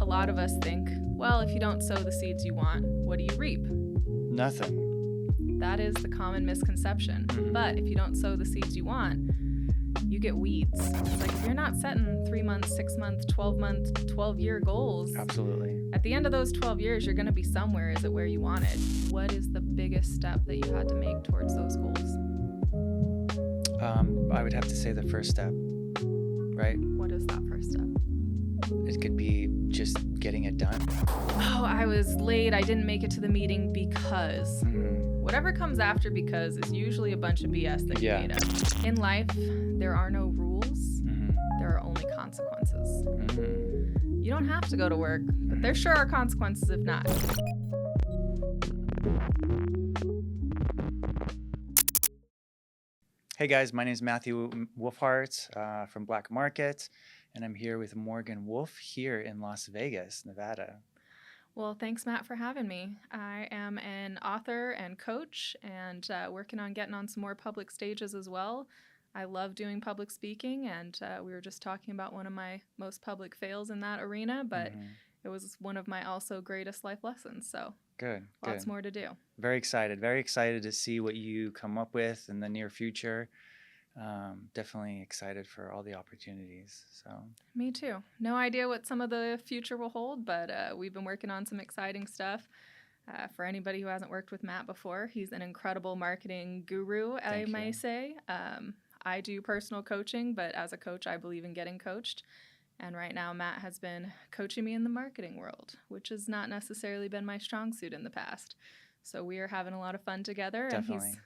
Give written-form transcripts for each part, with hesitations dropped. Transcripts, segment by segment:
A lot of us think, well, if you don't sow the seeds you want, what do you reap? Nothing. That is the common misconception. But if you don't sow the seeds you want, you get weeds. It's like if you're not setting 3 months, 6 months, 12-year goals. Absolutely. At the end of those 12 years, you're going to be somewhere. Is it where you wanted? What is the biggest step that you had to make towards those goals? I would have to say the first step, right? What is that first step? It could be just getting it done. Oh, I was late. I didn't make it to the meeting because. Whatever comes after because is usually a bunch of BS that you made up. In life, there are no rules. There are only consequences. You don't have to go to work, but there sure are consequences if not. Hey guys, my name is Matthew Wolfhart from Black-Markt, and I'm here with Morgan Wolf here in Las Vegas, Nevada. Well, thanks, Matt, for having me. I am an author and coach and working on getting on some more public stages as well. I love doing public speaking, and we were just talking about one of my most public fails in that arena, but it was one of my also greatest life lessons, so good. Lots more to do. Very excited to see what you come up with in the near future. Definitely excited for all the opportunities. So me too. No idea what some of the future will hold, but we've been working on some exciting stuff. For anybody who hasn't worked with Matt before, he's an incredible marketing guru, I may say. I do personal coaching, but as a coach, I believe in getting coached. And right now, Matt has been coaching me in the marketing world, which has not necessarily been my strong suit in the past. So we are having a lot of fun together. Definitely. And he's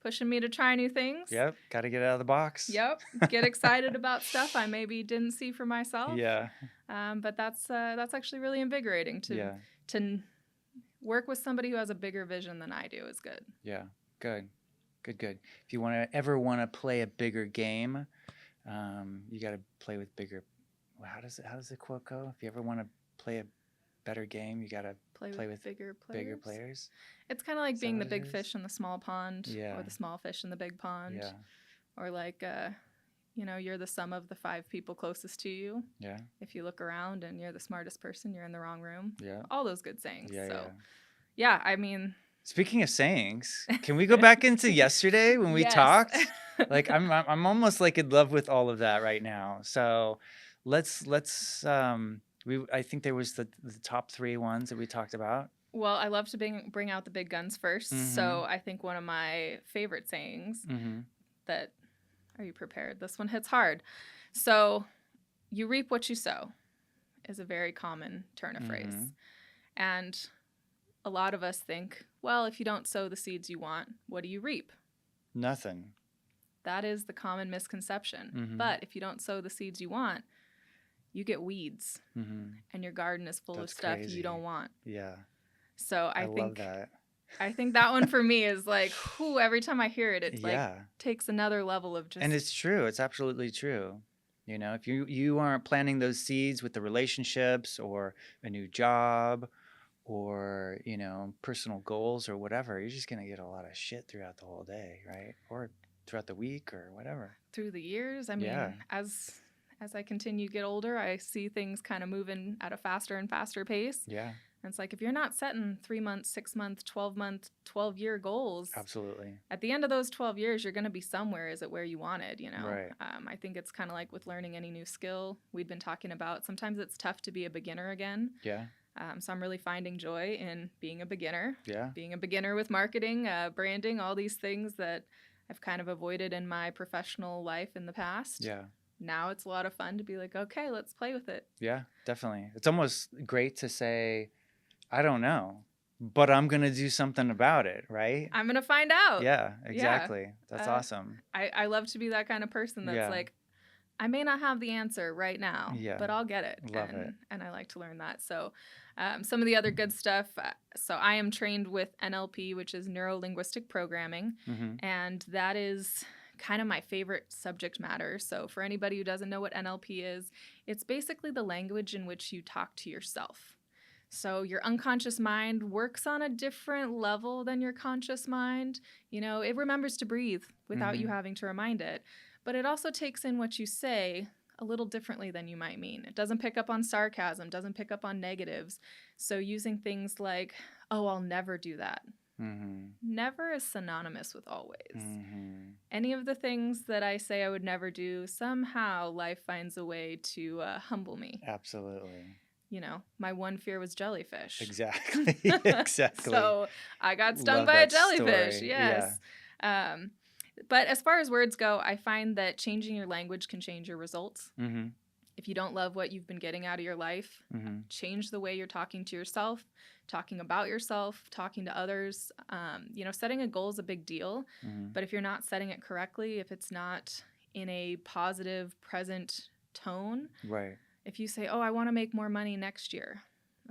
pushing me to try new things. Yep, got to get out of the box. Yep, get excited about stuff I maybe didn't see for myself. Yeah. But that's actually really invigorating to work with somebody who has a bigger vision than I do is good. Yeah, good. If you ever want to play a bigger game, you got to play with bigger. How does the quote go? If you ever want to play a better game, you got to play with bigger players. It's kind of like being the big fish in the small pond, or the small fish in the big pond, or like you're the sum of the 5 people closest to you. Yeah. If you look around and you're the smartest person, you're in the wrong room. Yeah. All those good sayings. Yeah. I mean. Speaking of sayings, can we go back into yesterday when we talked? Like I'm almost like in love with all of that right now. So let's I think there was the top 3 ones that we talked about. Well, I love to bring out the big guns first. So I think one of my favorite sayings that, are you prepared? This one hits hard. So you reap what you sow is a very common turn of phrase. And a lot of us think, well, if you don't sow the seeds you want, what do you reap? Nothing. That is the common misconception. But if you don't sow the seeds you want, you get weeds, and your garden is full of stuff you don't want. Yeah. So I think love that. I think that one for me is like, every time I hear it, it's like takes another level of just. And it's true. It's absolutely true. You know, if you aren't planting those seeds with the relationships or a new job or, personal goals or whatever, you're just going to get a lot of shit throughout the whole day, right? Or throughout the week or whatever. Through the years. I mean, as I continue to get older, I see things kind of moving at a faster and faster pace. Yeah. And it's like, if you're not setting 3 months, 6 months, 12-year goals. Absolutely. At the end of those 12 years, you're going to be somewhere. Is it where you wanted, Right. I think it's kind of like with learning any new skill we'd been talking about. Sometimes it's tough to be a beginner again. Yeah. So I'm really finding joy in being a beginner. Yeah. Being a beginner with marketing, branding, all these things that I've kind of avoided in my professional life in the past. Yeah. Now it's a lot of fun to be like, okay, let's play with it. Yeah, definitely. It's almost great to say, I don't know, but I'm going to do something about it, right? I'm going to find out. Yeah, exactly. Yeah. That's awesome. I love to be that kind of person that's like, I may not have the answer right now, but I'll get it. Love it. And I like to learn that. So some of the other good stuff. So I am trained with NLP, which is neuro-linguistic programming. And that is kind of my favorite subject matter. So for anybody who doesn't know what NLP is, it's basically the language in which you talk to yourself. So your unconscious mind works on a different level than your conscious mind. It remembers to breathe without you having to remind it. But it also takes in what you say a little differently than you might mean. It doesn't pick up on sarcasm, doesn't pick up on negatives. So using things like, oh, I'll never do that. Mm-hmm. Never is synonymous with always. Mm-hmm. Any of the things that I say I would never do, somehow life finds a way to humble me. Absolutely. You know, my one fear was jellyfish. Exactly. Exactly. So I got stung Love by a that jellyfish. story. Yes. But as far as words go, I find that changing your language can change your results. Mm-hmm. If you don't love what you've been getting out of your life, Mm-hmm. change the way you're talking to yourself, talking about yourself, talking to others. You know, setting a goal is a big deal. Mm-hmm. But if you're not setting it correctly, if it's not in a positive, present tone, Right. if you say, oh, I want to make more money next year.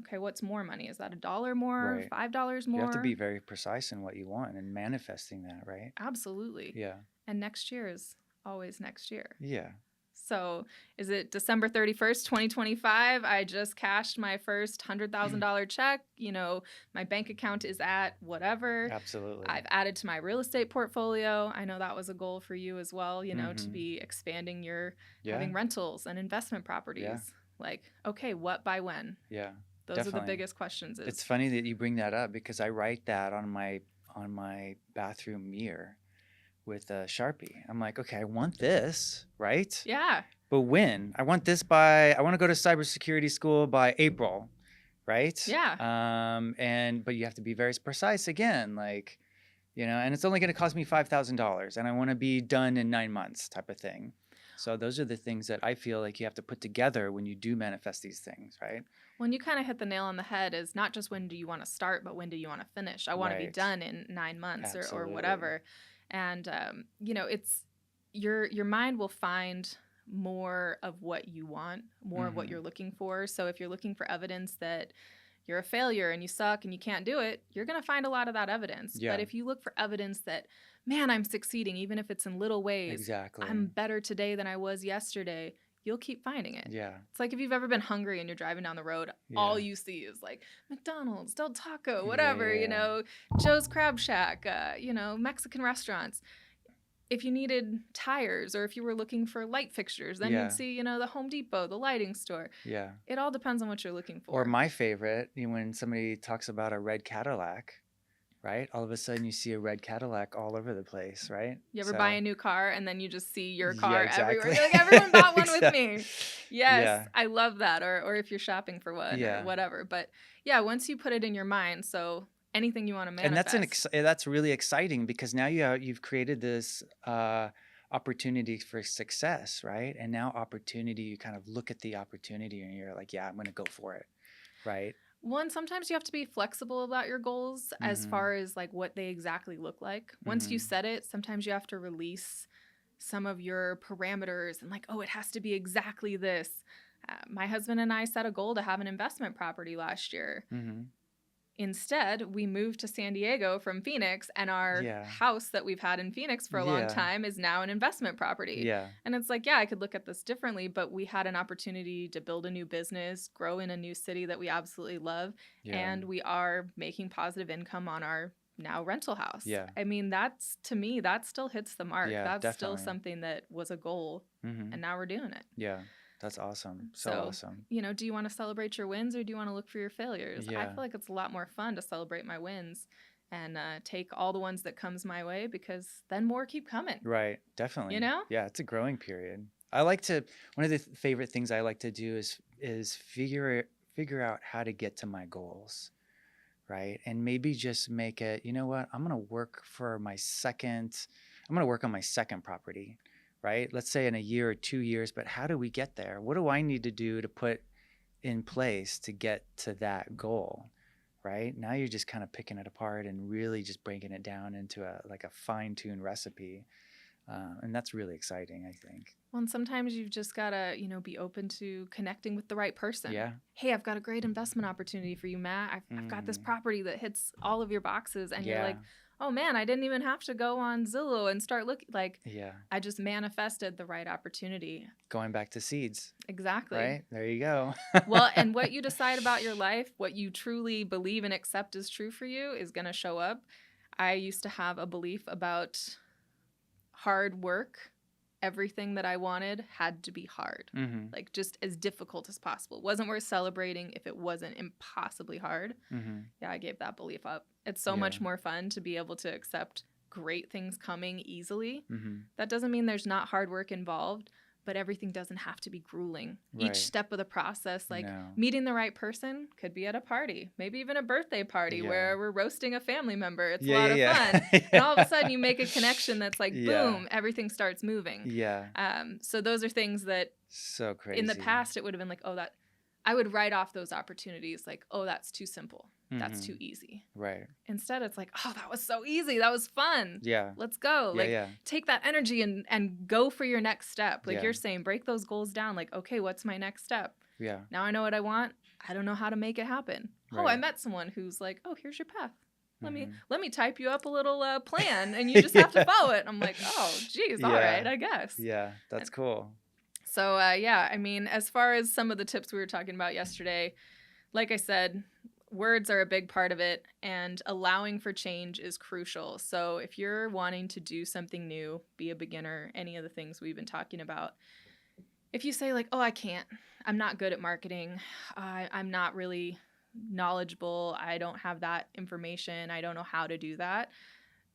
Okay, what's more money? Is that $1 more, Right. $5 more? You have to be very precise in what you want and manifesting that, right? Absolutely. Yeah. And next year is always next year. Yeah. So is it December 31st, 2025? I just cashed my first $100,000 check. You know, my bank account is at whatever. Absolutely. I've added to my real estate portfolio. I know that was a goal for you as well, you know, to Mm-hmm. be expanding your Yeah. having rentals and investment properties. Yeah. Like, okay, what by when? Yeah. Those are the Definitely. biggest questions. It's funny that you bring that up because I write that on my bathroom mirror with a Sharpie. I'm like, okay, I want this, right? Yeah. But when? I want this by, I want to go to cybersecurity school by April, right? Yeah. But you have to be very precise again, like, you know, and it's only going to cost me $5,000 and I want to be done in 9 months type of thing. So those are the things that I feel like you have to put together when you do manifest these things, right? When you kind of hit the nail on the head is not just when do you want to start, but when do you want to finish? I want to be Right. done in 9 months or Absolutely. whatever. And, you know, it's your mind will find more of what you want, more of what Mhm. you're looking for. So if you're looking for evidence that you're a failure and you suck and you can't do it, you're going to find a lot of that evidence. Yeah. But if you look for evidence that, man, I'm succeeding, even if it's in little ways, Exactly. I'm better today than I was yesterday, you'll keep finding it. Yeah. It's like if you've ever been hungry and you're driving down the road, Yeah. all you see is like McDonald's, Del Taco, whatever, Yeah. you know, Joe's Crab Shack, you know, Mexican restaurants. If you needed tires or if you were looking for light fixtures, then Yeah. you'd see, you know, the Home Depot, the lighting store. Yeah. It all depends on what you're looking for. Or my favorite, you know, when somebody talks about a red Cadillac, right? All of a sudden you see a red Cadillac all over the place, right? You ever So- buy a new car and then you just see your Yeah, car exactly. everywhere? You're like, everyone bought one with me. Yes, Yeah. I love that. Or if you're shopping for one Yeah. or whatever. But yeah, once you put it in your mind, so anything you want to manifest. And that's really exciting because now you've created this opportunity for success, right? And now opportunity, you kind of look at the opportunity and you're like, yeah, I'm going to go for it, right? One, sometimes you have to be flexible about your goals as Mhm. far as like what they exactly look like. Once you Mhm. set it, sometimes you have to release some of your parameters and like, oh, it has to be exactly this. My husband and I set a goal to have an investment property last year. Mhm. Instead, we moved to San Diego from Phoenix, and our Yeah. house that we've had in Phoenix for a long Yeah. time is now an investment property. Yeah. And it's like, yeah, I could look at this differently, but we had an opportunity to build a new business, grow in a new city that we absolutely love, Yeah. and we are making positive income on our now rental house. Yeah. I mean, that's, to me, that still hits the mark. Yeah, That's still definitely. something that was a goal, Mhm. and now we're doing it. Yeah. That's awesome. So So, awesome. you know, do you want to celebrate your wins or do you want to look for your failures? I Yeah. feel like it's a lot more fun to celebrate my wins and take all the ones that comes my way because then more keep coming. Right. Definitely. You know? Yeah, it's a growing period. One of the favorite things I like to do is figure out how to get to my goals. Right. And maybe just make it, you know what, I'm going to work on my second property, right? Let's say in a year or 2 years, but how do we get there? What do I need to do to put in place to get to that goal? Right. Now you're just kind of picking it apart and really just breaking it down into a fine-tuned recipe. And that's really exciting, I think. Well, and sometimes you've just got to, you know, be open to connecting with the right person. Yeah. Hey, I've got a great investment opportunity for you, Matt. I've got this Mm. property that hits all of your boxes. And you're Yeah. like, oh man, I didn't even have to go on Zillow and start looking. Like, Yeah. I just manifested the right opportunity. Going back to seeds, Exactly. right? There you go. Well, and what you decide about your life, what you truly believe and accept is true for you is going to show up. I used to have a belief about hard work everything that I wanted had to be hard, Mm-hmm. like just as difficult as possible. It wasn't worth celebrating if it wasn't impossibly hard. Mm-hmm. Yeah, I gave that belief up. It's so Yeah. much more fun to be able to accept great things coming easily. Mm-hmm. That doesn't mean there's not hard work involved, but everything doesn't have to be grueling. Right. Each step of the process, like No. meeting the right person, could be at a party, maybe even a birthday party Yeah. where we're roasting a family member. It's a Yeah, lot of yeah, fun. yeah. And all of a sudden you make a connection that's like, Yeah. boom, everything starts moving. Yeah. So those are things that So crazy. in the past it would have been like, oh, that I would write off those opportunities like, oh, that's too simple. That's Mm-hmm. too easy. Right. Instead, it's like, oh, that was so easy. That was fun. Yeah. Let's go. Yeah, Like, yeah. take that energy and go for your next step. Like Yeah. you're saying, break those goals down. Like, okay, what's my next step? Yeah. Now I know what I want. I don't know how to make it happen. Oh, I Right. met someone who's like, oh, here's your path. Let Mhm. me type you up a little plan, and you just have to follow it. I'm like, oh, geez, all Yeah. right, I guess. Yeah. That's cool. So yeah, I mean, as far as some of the tips we were talking about yesterday, like I said, words are a big part of it, and allowing for change is crucial. So if you're wanting to do something new, be a beginner, any of the things we've been talking about, if you say like, oh, I can't, I'm not good at marketing, I'm not really knowledgeable, I don't have that information, I don't know how to do that,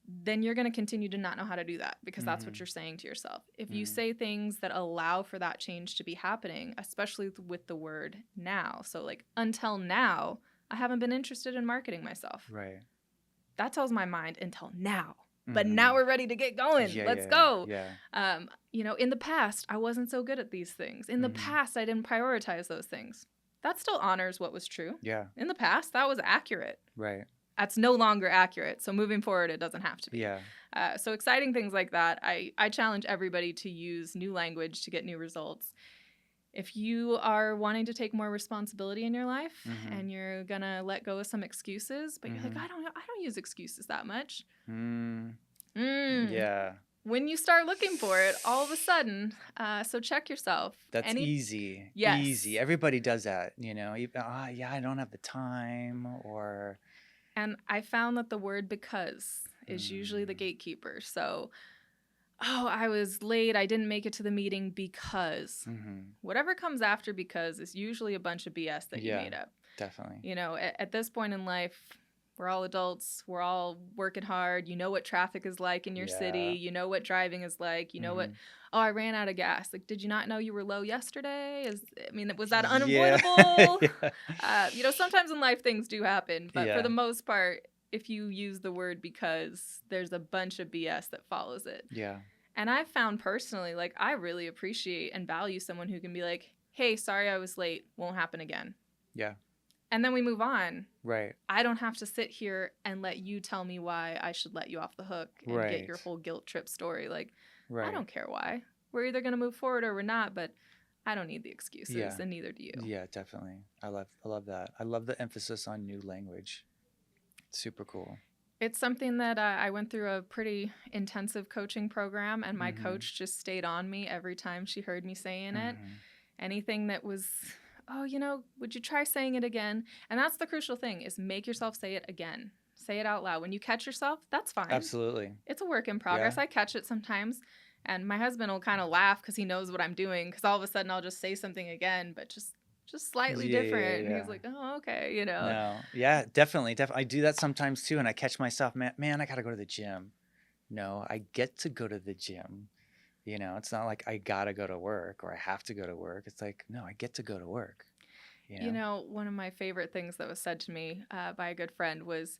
then you're going to continue to not know how to do that, because that's what Mhm. you're saying to yourself. If you Mhm. say things that allow for that change to be happening, especially with the word now. So like, until now, I haven't been interested in marketing myself. Right. That tells my mind until now. But Mhm. now we're ready to get going. Yeah, Let's yeah, go. Yeah. In the past, I wasn't so good at these things. In the Mhm. past, I didn't prioritize those things. That still honors what was true. Yeah. In the past, that was accurate. Right. That's no longer accurate. So moving forward, it doesn't have to be. Yeah. So exciting things like that. I challenge everybody to use new language to get new results. If you are wanting to take more responsibility in your life, Mhm. and you're gonna let go of some excuses, but you're like, Mhm. I don't use excuses that much. Mm. Mm. Yeah. When you start looking for it, all of a sudden, so check yourself. That's easy. Yes. Easy. Everybody does that, Even, yeah, I don't have the time, or And I found that the word because is usually the gatekeeper. So, oh, I was late, I didn't make it to the meeting because. Mhm. Whatever comes after because is usually a bunch of BS that you Yeah. made up. Definitely. At this point in life, we're all adults. We're all working hard. You know what traffic is like in your city. Yeah. You know what driving is like. You know what, Mhm. oh, I ran out of gas. Like, did you not know you were low yesterday? Was that Yeah. unavoidable? Yeah. Sometimes in life things do happen. But for Yeah. the most part, if you use the word because, there's a bunch of BS that follows it. Yeah. And I've found personally, like, I really appreciate and value someone who can be like, hey, sorry I was late. Won't happen again. Yeah. And then we move on. Right. I don't have to sit here and let you tell me why I should let you off the hook and get your Right. whole guilt trip story. Like, Right. I don't care why. We're either going to move forward or we're not, but I don't need the excuses, Yeah. and neither do you. Yeah, definitely. I love that. I love the emphasis on new language. Super cool. It's something that I went through a pretty intensive coaching program, and my Mhm. coach just stayed on me every time she heard me saying it. Mhm. Anything that was, oh, would you try saying it again? And that's the crucial thing, is make yourself say it again. Say it out loud. When you catch yourself, that's fine. Absolutely. It's a work in progress. Yeah. I catch it sometimes. And my husband will kind of laugh because he knows what I'm doing, because all of a sudden I'll just say something again, but just slightly Yeah, different. And yeah. he's like, oh, okay, No. Yeah, definitely. I do that sometimes too, and I catch myself, man, I gotta go to the gym. No, I get to go to the gym. It's not like I gotta go to work or I have to go to work. It's like, no, I get to go to work. One of my favorite things that was said to me by a good friend was,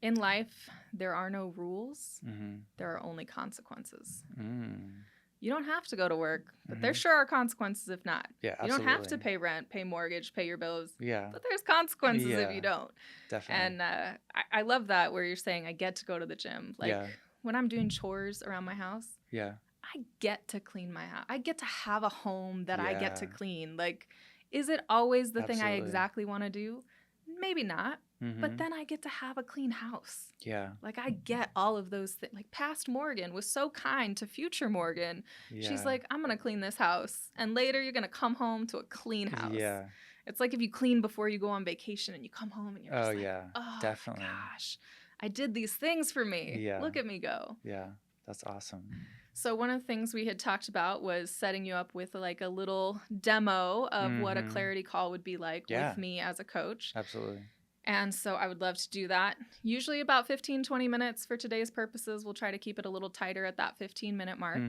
in life, there are no rules. Mm-hmm. There are only consequences. Mm. You don't have to go to work, but Mhm. there sure are consequences if not. Yeah, You don't have to absolutely. pay rent, pay mortgage, pay your bills, Yeah, but there's consequences if Yeah. you don't. definitely. And I love that, where you're saying, I get to go to the gym. Like, Yeah. when I'm doing chores around my house, Yeah. I get to clean my house. I get to have a home that I get to Yeah. clean. Like, is it always the thing I Absolutely. exactly want to do? Maybe not. But Mhm. then I get to have a clean house. Yeah. Like, I get all of those things. Like, past Morgan was so kind to future Morgan. Yeah. She's like, I'm going to clean this house. And later you're going to come home to a clean house. Yeah. It's like if you clean before you go on vacation and you come home and you're just Oh, like, yeah. oh Definitely. my gosh, I did these things for me. Yeah. Look at me go. Yeah. That's awesome. So one of the things we had talked about was setting you up with like a little demo of what a clarity call would be like with me as a coach. Absolutely. And so I would love to do that. Usually about 15, 20 minutes for today's purposes. We'll try to keep it a little tighter at that 15-minute mark.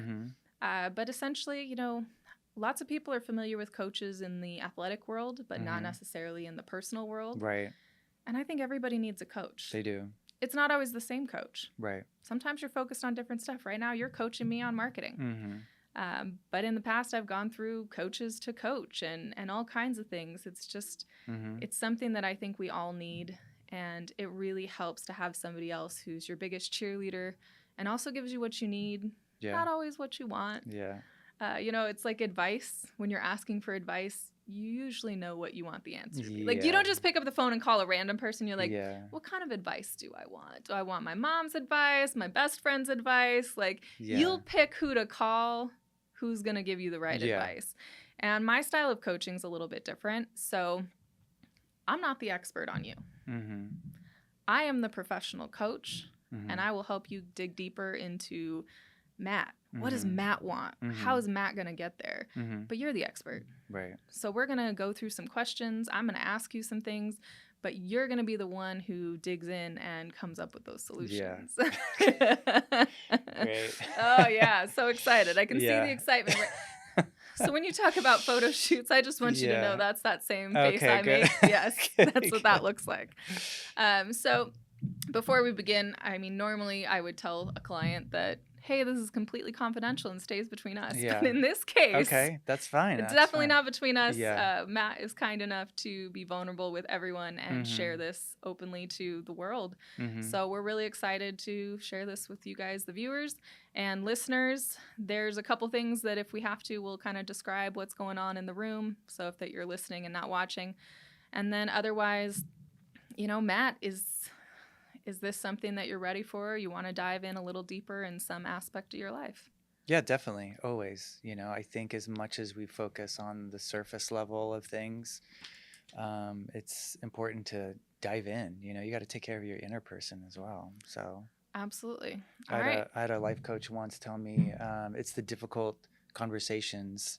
But essentially, you know, lots of people are familiar with coaches in the athletic world, but not necessarily in the personal world. Right. And I think everybody needs a coach. They do. It's not always the same coach. Right. Sometimes you're focused on different stuff. Right now, you're coaching me on marketing. But in the past, I've gone through coaches to coach and all kinds of things. It's just, it's something that I think we all need. And it really helps to have somebody else who's your biggest cheerleader and also gives you what you need, not always what you want. You know, it's like advice. When you're asking for advice, you usually know what you want the answer to be. Like, you don't just pick up the phone and call a random person. You're like, what kind of advice do I want? Do I want my mom's advice, my best friend's advice? Like, you'll pick who to call, who's going to give you the right advice. And my style of coaching is a little bit different. So I'm not the expert on you. I am the professional coach, and I will help you dig deeper into Matt. What does Matt want? How is Matt going to get there? But you're the expert. Right. So we're going to go through some questions. I'm going to ask you some things, but you're going to be the one who digs in and comes up with those solutions. Great. Oh, yeah. So excited. I can see the excitement. So when you talk about photo shoots, I just want you to know that's that same face I make. Yes, that's what that looks like. So before we begin, I mean, normally I would tell a client that, hey, this is completely confidential and stays between us. But in this case, that's fine. It's definitely not between us. Matt is kind enough to be vulnerable with everyone and share this openly to the world. So we're really excited to share this with you guys, the viewers and listeners. There's a couple things that if we have to, we'll kind of describe what's going on in the room. So if that you're listening and not watching. And then otherwise, you know, Matt, is this something that you're ready for? You want to dive in a little deeper in some aspect of your life? Yeah, definitely. Always. You know, I think as much as we focus on the surface level of things, it's important to dive in. You know, you got to take care of your inner person as well. So absolutely. I had a life coach once tell me it's the difficult conversations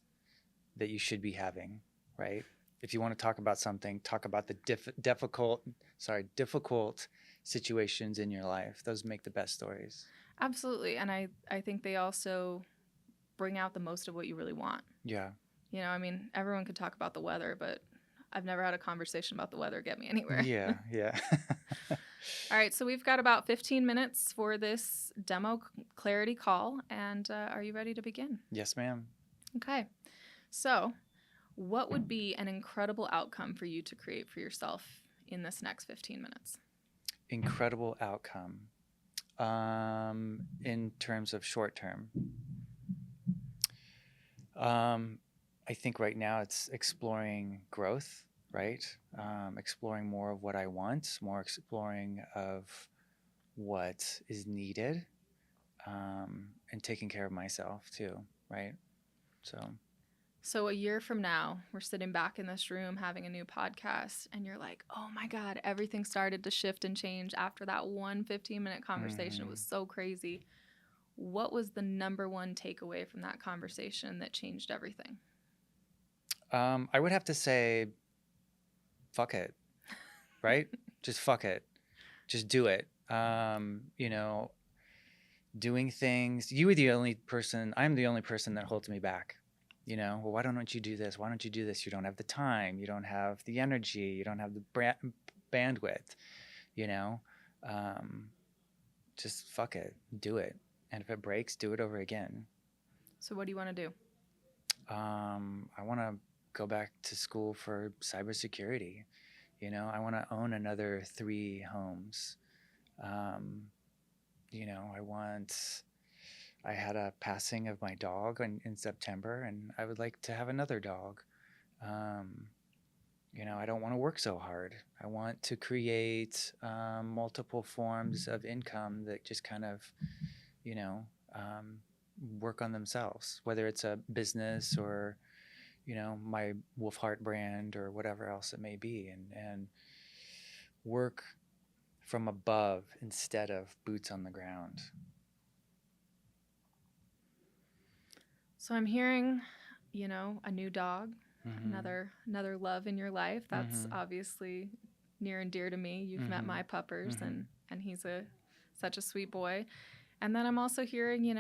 that you should be having, right? If you want to talk about something, talk about the difficult situations in your life. Those make the best stories. Absolutely. And I think they also bring out the most of what you really want. Yeah. You know, I mean, everyone could talk about the weather, but I've never had a conversation about the weather get me anywhere. Yeah. All right. So we've got about 15 minutes for this demo clarity call. And are you ready to begin? Yes, ma'am. Okay. So what would be an incredible outcome for you to create for yourself in this next 15 minutes? Incredible outcome in terms of short term. I think right now it's exploring growth, right? Exploring more of what I want, more exploring of what is needed, and taking care of myself too, right? So a year from now, we're sitting back in this room having a new podcast, and you're like, oh my God, everything started to shift and change after that one 15-minute conversation. It was so crazy. What was the number one takeaway from that conversation that changed everything? I would have to say, fuck it, right? Just fuck it. Just do it. You know, doing things. I'm the only person that holds me back. You know, well, why don't you do this? Why don't you do this? You don't have the time. You don't have the energy. You don't have the bandwidth, you know? Just fuck it. Do it. And if it breaks, do it over again. So what do you want to do? I want to go back to school for cybersecurity. You know, I want to own another 3 homes. You know, I had a passing of my dog in September, and I would like to have another dog. You know, I don't want to work so hard. I want to create multiple forms of income that just kind of, you know, work on themselves, whether it's a business or, you know, my Wolf Heart brand or whatever else it may be, and work from above instead of boots on the ground. So I'm hearing, a new dog, Mm-hmm. another love in your life. That's Mm-hmm. obviously near and dear to me. You've met Mm-hmm. my puppers, Mm-hmm. and he's such a sweet boy. And then I'm also hearing,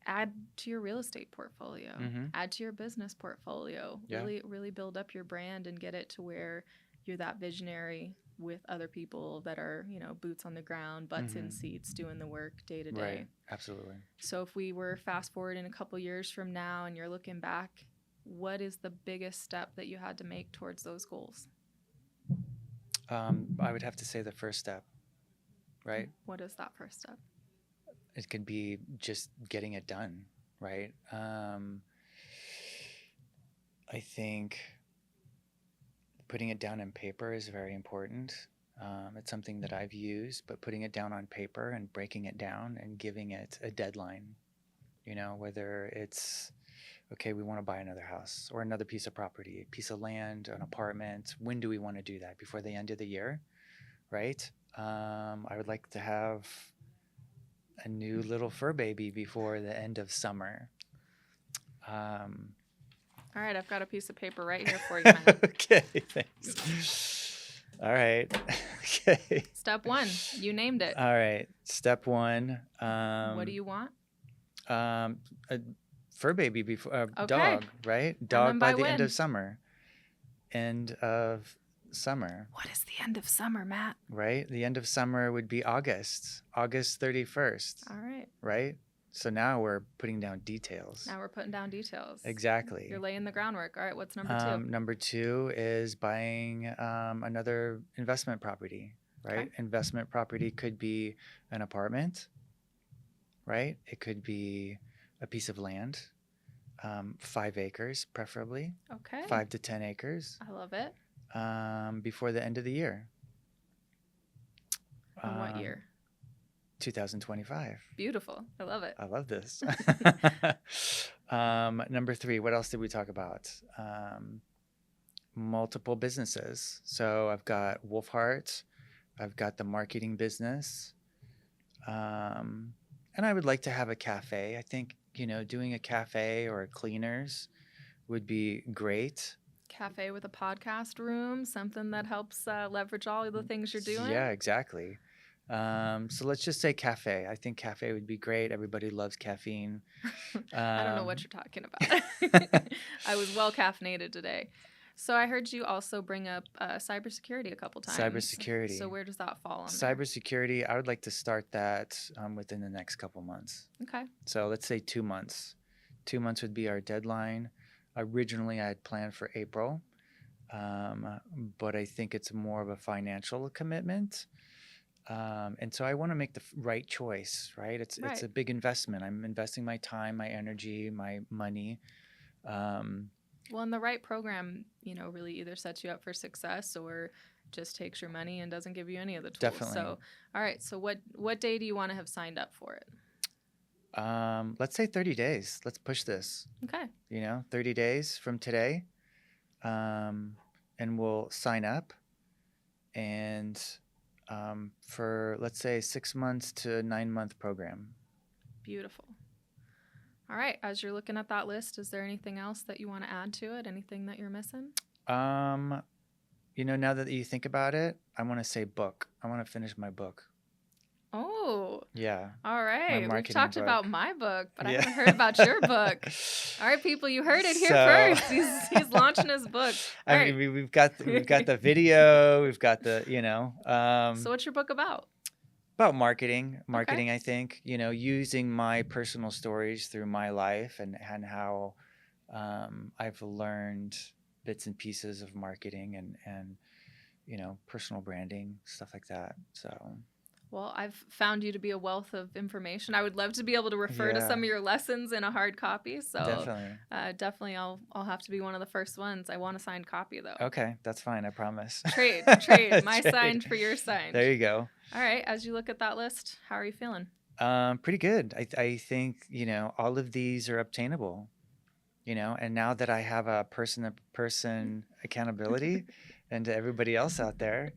add to your real estate portfolio, Mm-hmm. add to your business portfolio, Yeah. really build up your brand and get it to where you're that visionary with other people that are, boots on the ground, butts in Mm-hmm. seats, doing the work day to Right. day. Absolutely. So if we were fast forward in a couple years from now and you're looking back, what is the biggest step that you had to make towards those goals? I would have to say the first step, right? What is that first step? It could be just getting it done, right? I think putting it down on paper is very important. It's something that I've used, but putting it down on paper and breaking it down and giving it a deadline, whether it's, okay, we want to buy another house or another piece of property, a piece of land, an apartment. When do we want to do that? Before the end of the year, right? I would like to have a new little fur baby before the end of summer. All right, I've got a piece of paper right here for you, Matt. Okay, thanks. All right. Okay. Step 1, you named it. All right. Step 1. What do you want? A fur baby before Okay. dog, right? And Dog then by by the end when? of summer. End of summer, What is the end of summer, Matt? right? The end of summer would be August 31st, All right. right? So now we're putting down details. Now we're putting down details. Exactly. You're laying the groundwork. All right, what's number 2? Number 2 is buying another investment property, right? Okay. Investment property could be an apartment, right? It could be a piece of land, 5 acres preferably, Okay. 5 to 10 acres, I love it. before the end of the year. In what year? 2025. Beautiful. I love it. I love this. Number 3, what else did we talk about? Multiple businesses. So I've got Wolfheart, I've got the marketing business, and I would like to have a cafe. I think, doing a cafe or a cleaners would be great. Cafe with a podcast room, something that helps leverage all the things you're doing. Yeah, exactly. So let's just say cafe. I think cafe would be great. Everybody loves caffeine. I don't know what you're talking about. I was well caffeinated today. So I heard you also bring up cybersecurity a couple times. Cybersecurity. So where does that fall under? Cybersecurity, I would like to start that within the next couple months. Okay. So let's say 2 months. 2 months would be our deadline. Originally, I had planned for April, but I think it's more of a financial commitment. And so I want to make the right choice, right? It's a big investment. I'm investing my time, my energy, my money. Well, and the right program, really either sets you up for success or just takes your money and doesn't give you any of the tools. Definitely. So, all right. So what day do you want to have signed up for it? Let's say 30 days. Let's push this. Okay. 30 days from today. And we'll sign up. And for, let's say, 6 months to 9 month program. Beautiful. All right. As you're looking at that list, is there anything else that you want to add to it? Anything that you're missing? Now that you think about it, I want to say book. I want to finish my book. Oh. Yeah. All right. We've talked book. about my book, but I haven't heard about your book. All right, people, you heard it here first. He's launching his book. All right. We've got the video. We've got the So what's your book about? About marketing. Okay. I think using my personal stories through my life and how I've learned bits and pieces of marketing and personal branding, stuff like that. So. Well, I've found you to be a wealth of information. I would love to be able to refer to some of your lessons in a hard copy. So definitely I'll have to be one of the first ones. I want a signed copy though. Okay, that's fine. I promise. Trade. My signed for your signed. There you go. All right. As you look at that list, how are you feeling? Pretty good. I think, all of these are obtainable, and now that I have a person-to-person accountability and to everybody else out there,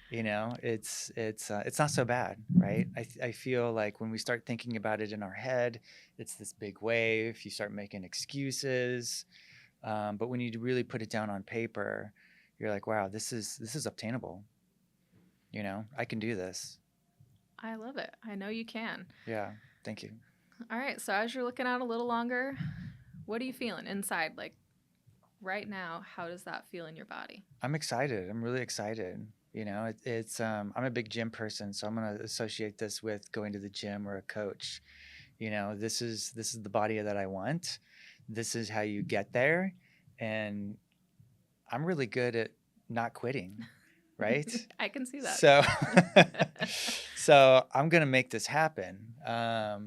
It's not so bad, right? I feel like when we start thinking about it in our head, it's this big wave. You start making excuses, but when you really put it down on paper, you're like, wow, this is obtainable. I can do this. I love it. I know you can. Yeah, thank you. All right. So as you're looking out a little longer, what are you feeling inside? Like right now, how does that feel in your body? I'm excited. I'm really excited. I'm a big gym person, so I'm gonna associate this with going to the gym or a coach. This is the body that I want. This is how you get there, and I'm really good at not quitting, right? I can see that. So, so I'm gonna make this happen. I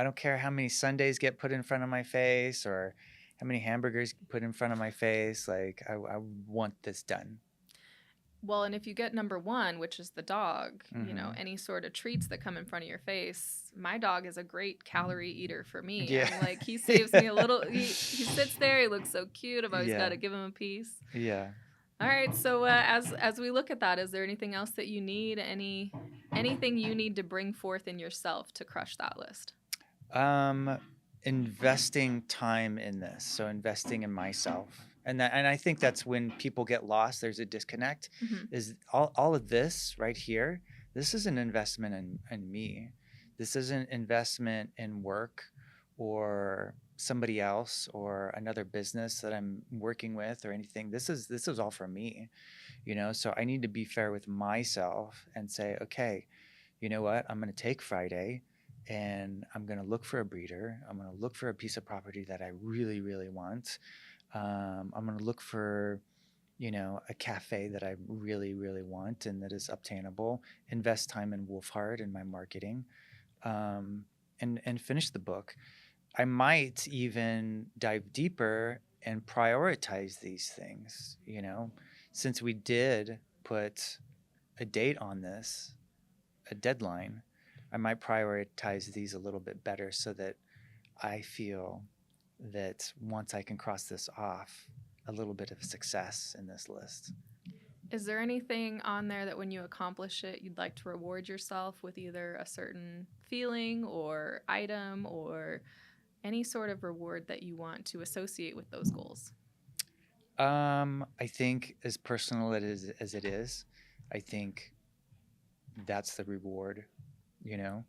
don't care how many Sundays get put in front of my face or how many hamburgers put in front of my face. Like I want this done. Well, and if you get number one, which is the dog, Mm-hmm. any sort of treats that come in front of your face, my dog is a great calorie eater for me. Yeah. I'm like, he saves me a little. He sits there. He looks so cute. I've always got Yeah. to give him a piece. Yeah. All right. So as we look at that, is there anything else that you need? Anything you need to bring forth in yourself to crush that list? Investing time in this, so investing in myself, and I think that's when people get lost. There's a disconnect. Mm-hmm. Is all of this right here? This is an investment in me. This isn't investment in work or somebody else or another business that I'm working with or anything. This is all for me, So I need to be fair with myself and say, okay, you know what? I'm going to take Friday and I'm going to look for a breeder. I'm going to look for a piece of property that I really, really want. I'm going to look for, a cafe that I really, really want and that is obtainable. Invest time in Wolfhard and my marketing, and finish the book. I might even dive deeper and prioritize these things, since we did put a date on this, a deadline. I might prioritize these a little bit better so that I feel that once I can cross this off, a little bit of success in this list. Is there anything on there that when you accomplish it, you'd like to reward yourself with either a certain feeling or item or any sort of reward that you want to associate with those goals? I think as personal as it is, I think that's the reward, you know.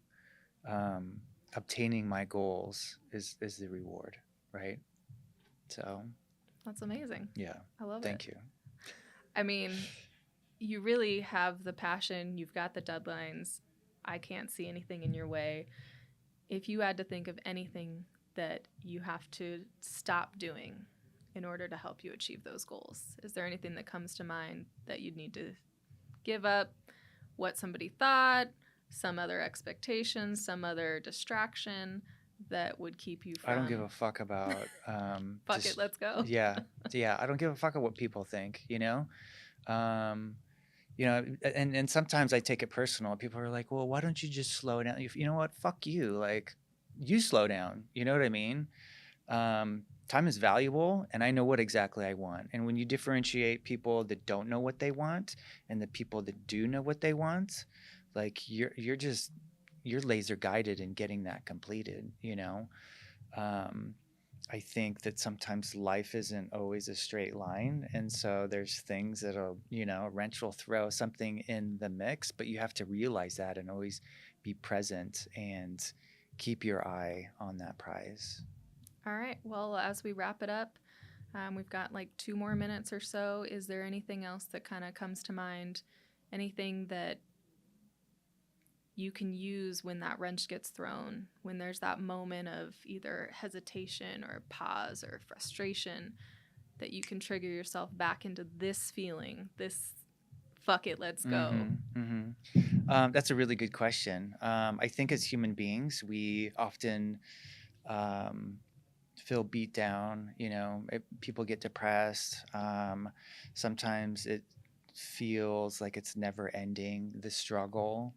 Obtaining my goals is the reward, right? So That's amazing. yeah, I love it. thank you. I mean, you really have the passion. You've got the deadlines. I can't see anything in your way. If you had to think of anything that you have to stop doing in order to help you achieve those goals, is there anything that comes to mind that you'd need to give up? What somebody thought, some other expectations, some other distraction that would keep you from... I don't give a fuck about Fuck it, let's go. yeah. I don't give a fuck about what people think, and sometimes I take it personal. People are like, well, why don't you just slow down? You know what? Fuck you. Like, you slow down. You know what I mean? Time is valuable, and I know what exactly I want. And when you differentiate people that don't know what they want and the people that do know what they want, like you're laser guided in getting that completed. I think that sometimes life isn't always a straight line. And so there's things that'll, a wrench will throw something in the mix, but you have to realize that and always be present and keep your eye on that prize. All right. Well, as we wrap it up, we've got like 2 more minutes or so. Is there anything else that kind of comes to mind? Anything that you can use when that wrench gets thrown, when there's that moment of either hesitation or pause or frustration, that you can trigger yourself back into this feeling, this fuck it, let's go? That's a really good question. I think as human beings, we often feel beat down. People get depressed. Sometimes it feels like it's never ending, the struggle.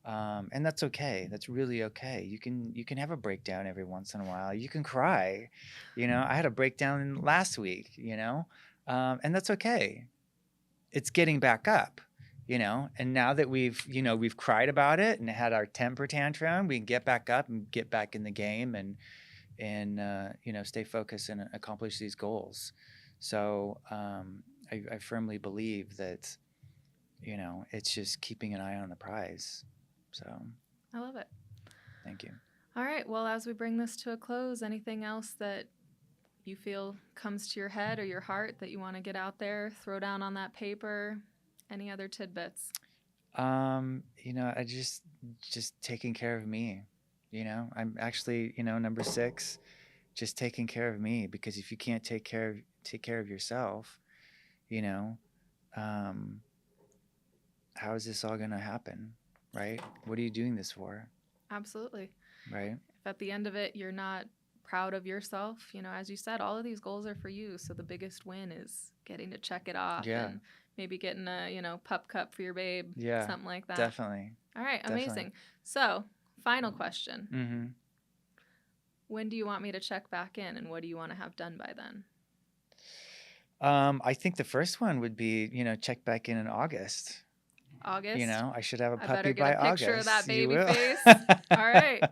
And that's okay. That's really okay. You can have a breakdown every once in a while. You can cry. I had a breakdown last week, and that's okay. It's getting back up. and now that we've cried about it and had our temper tantrum, we can get back up and get back in the game and stay focused and accomplish these goals. So I firmly believe that it's just keeping an eye on the prize. So I love it. Thank you. All right. Well, as we bring this to a close, anything else that you feel comes to your head or your heart that you want to get out there, throw down on that paper? Any other tidbits? I just taking care of me. I'm actually, number 6, just taking care of me, because if you can't take care of yourself, how is this all going to happen, right? What are you doing this for? Absolutely. Right. If at the end of it you're not proud of yourself, as you said, all of these goals are for you. So the biggest win is getting to check it off and maybe getting a, pup cup for your babe, something like that. Definitely. All right, amazing. So, final question. Mm-hmm. When do you want me to check back in, and what do you want to have done by then? I think the first one would be, check back in August. August? I should have a puppy by August. I better get by a picture August. of that baby face. All right.